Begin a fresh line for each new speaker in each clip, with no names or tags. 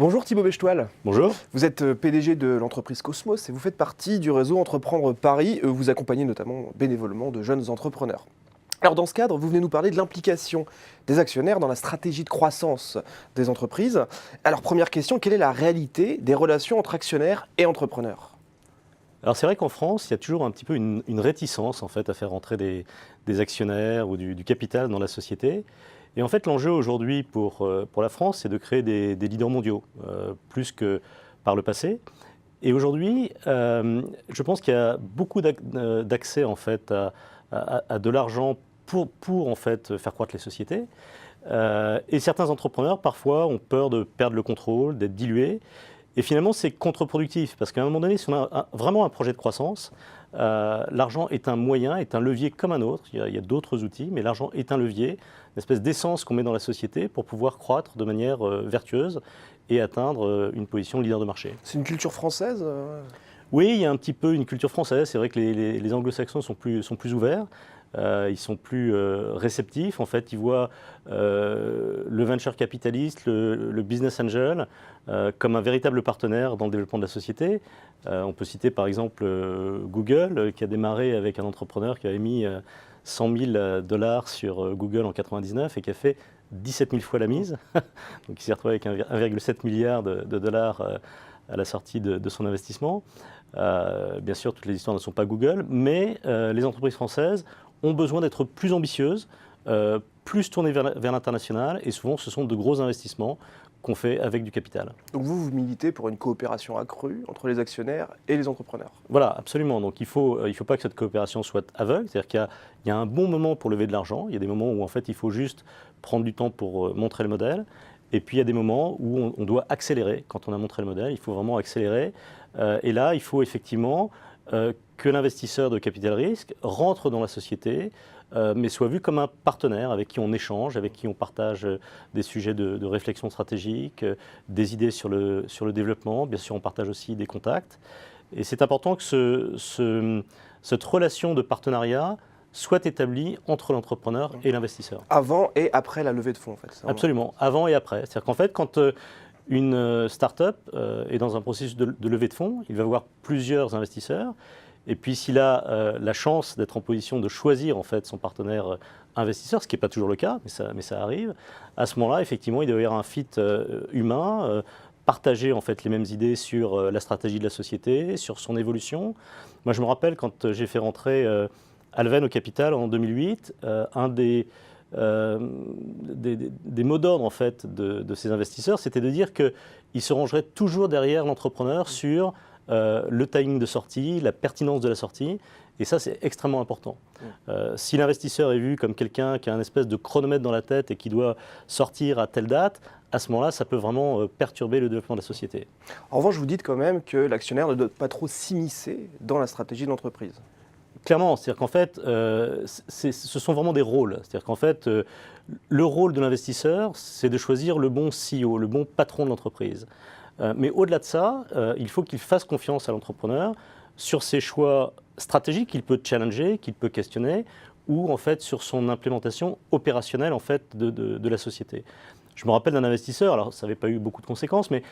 Bonjour Thibaut Bechtoil.
Bonjour.
Vous êtes PDG de l'entreprise Cosmos et vous faites partie du réseau Entreprendre Paris. Vous accompagnez notamment bénévolement de jeunes entrepreneurs. Alors dans ce cadre, vous venez nous parler de l'implication des actionnaires dans la stratégie de croissance des entreprises. Alors première question, quelle est la réalité des relations entre actionnaires et entrepreneurs ?
Alors c'est vrai qu'en France, il y a toujours un petit peu une réticence en fait, à faire entrer des actionnaires ou du capital dans la société. Et en fait, l'enjeu aujourd'hui pour la France, c'est de créer des leaders mondiaux, plus que par le passé. Et aujourd'hui, je pense qu'il y a beaucoup d'accès en fait, à de l'argent pour en fait, faire croître les sociétés. Et certains entrepreneurs, parfois, ont peur de perdre le contrôle, d'être dilués. Et finalement, c'est contre-productif, parce qu'à un moment donné, si on a vraiment un projet de croissance, l'argent est un moyen, est un levier comme un autre. Il y a d'autres outils, mais l'argent est un levier, une espèce d'essence qu'on met dans la société pour pouvoir croître de manière vertueuse et atteindre une position de leader de marché.
C'est une culture française
Oui, il y a un petit peu une culture française. C'est vrai que les anglo-saxons sont plus ouverts. Ils sont plus réceptifs. En fait, ils voient le venture capitaliste, le business angel, comme un véritable partenaire dans le développement de la société. On peut citer par exemple Google, qui a démarré avec un entrepreneur qui avait mis 100 000 dollars sur Google en 1999 et qui a fait 17 000 fois la mise. Donc il s'est retrouvé avec 1,7 milliard de dollars à la sortie de son investissement. Bien sûr, toutes les histoires ne sont pas Google, mais les entreprises françaises ont besoin d'être plus ambitieuses, plus tournées vers l'international, et souvent ce sont de gros investissements qu'on fait avec du capital.
Donc vous militez pour une coopération accrue entre les actionnaires et les entrepreneurs.
Voilà, absolument. Donc il faut pas que cette coopération soit aveugle, c'est-à-dire qu'il y a un bon moment pour lever de l'argent, il y a des moments où en fait il faut juste prendre du temps pour montrer le modèle, et puis il y a des moments où on doit accélérer. Quand on a montré le modèle, il faut vraiment accélérer, et là il faut effectivement que l'investisseur de capital risque rentre dans la société, mais soit vu comme un partenaire avec qui on échange, avec qui on partage des sujets de réflexion stratégique, des idées sur le développement. Bien sûr, on partage aussi des contacts. Et c'est important que cette relation de partenariat soit établie entre l'entrepreneur et l'investisseur.
Avant et après la levée de fonds, en fait.
Absolument, avant et après. C'est-à-dire qu'en fait, quand une start-up est dans un processus de levée de fonds, il va avoir plusieurs investisseurs. Et puis s'il a la chance d'être en position de choisir en fait, son partenaire investisseur, ce qui n'est pas toujours le cas, mais ça arrive, à ce moment-là, effectivement, il doit y avoir un fit humain, partager en fait, les mêmes idées sur la stratégie de la société, sur son évolution. Moi, je me rappelle quand j'ai fait rentrer Alven au capital en 2008, un des mots d'ordre en fait, de ces investisseurs, c'était de dire qu'ils se rangeraient toujours derrière l'entrepreneur sur le timing de sortie, la pertinence de la sortie, et ça c'est extrêmement important. Si l'investisseur est vu comme quelqu'un qui a un espèce de chronomètre dans la tête et qui doit sortir à telle date, à ce moment-là, ça peut vraiment perturber le développement de la société.
En revanche, vous dites quand même que l'actionnaire ne doit pas trop s'immiscer dans la stratégie de l'entreprise.
Clairement, c'est-à-dire qu'en fait, ce sont vraiment des rôles. C'est-à-dire qu'en fait, le rôle de l'investisseur, c'est de choisir le bon CEO, le bon patron de l'entreprise. Mais au-delà de ça, il faut qu'il fasse confiance à l'entrepreneur sur ses choix stratégiques qu'il peut challenger, qu'il peut questionner, ou en fait sur son implémentation opérationnelle en fait, de la société. Je me rappelle d'un investisseur, alors ça n'avait pas eu beaucoup de conséquences, mais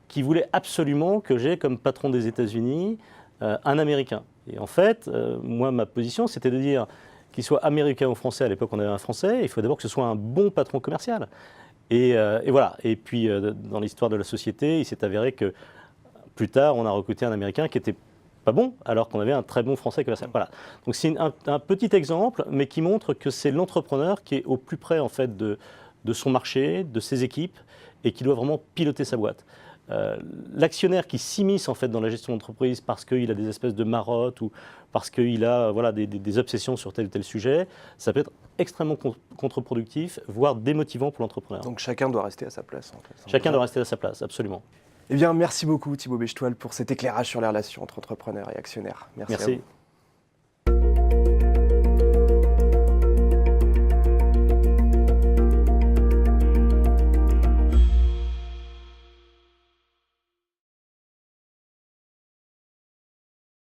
qui voulait absolument que j'ai comme patron des États-Unis un Américain. Et en fait, moi, ma position, c'était de dire qu'il soit américain ou français, à l'époque on avait un français, il faut d'abord que ce soit un bon patron commercial. Et voilà. Et puis, dans l'histoire de la société, il s'est avéré que plus tard, on a recruté un Américain qui n'était pas bon, alors qu'on avait un très bon Français commercial. Voilà. Donc, c'est un petit exemple, mais qui montre que c'est l'entrepreneur qui est au plus près, en fait, de son marché, de ses équipes, et qui doit vraiment piloter sa boîte. L'actionnaire qui s'immisce en fait dans la gestion d'entreprise parce qu'il a des espèces de marottes ou parce qu'il a voilà, des obsessions sur tel ou tel sujet, ça peut être extrêmement contre-productif, voire démotivant pour l'entrepreneur.
Donc chacun doit rester à sa place. En fait.
Chacun doit rester à sa place, absolument.
Eh bien, merci beaucoup Thibaut Bechtoil pour cet éclairage sur les relations entre entrepreneurs et actionnaires. Merci. À vous.